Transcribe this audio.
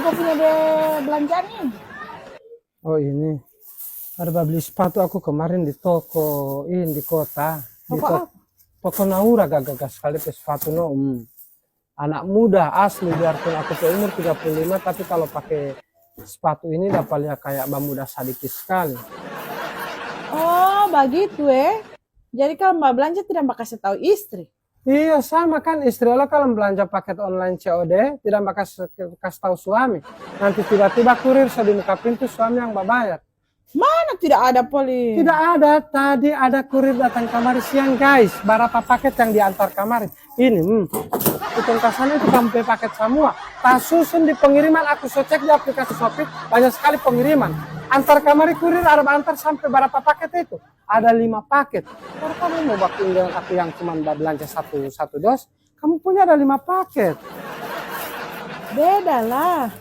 Apa punya belanjaan nih? Oh ini, ada beli sepatu aku kemarin di toko ini di kota. Di Toko apa? toko Naura gagah sekali ke sepatu no. Anak muda asli biarpun aku ke umur 35 tapi kalau pakai sepatu ini dapatnya kayak muda sadikis sekali. Oh, begitu Jadi kalau Mbak belanja tidak Mbak kasih tahu istri. Iya sama kan istri lo kalau belanja paket online COD tidak kasih tahu suami. Nanti tiba-tiba kurir sudah di muka pintu suami yang bayar. Mana tidak ada poli? Tidak ada, tadi ada kurir datang kamar siang guys. Berapa paket yang diantar kamar? Ini, hitung kasarnya itu sampai paket semua. Tak susun di pengiriman, aku cek di aplikasi Shopee, banyak sekali pengiriman. Antar kamar kurir ada antar sampai berapa paket itu? Ada 5 paket. Kalau kamu mau waktu dengan aku yang cuma belanja satu dos, kamu punya ada 5 paket. Beda lah.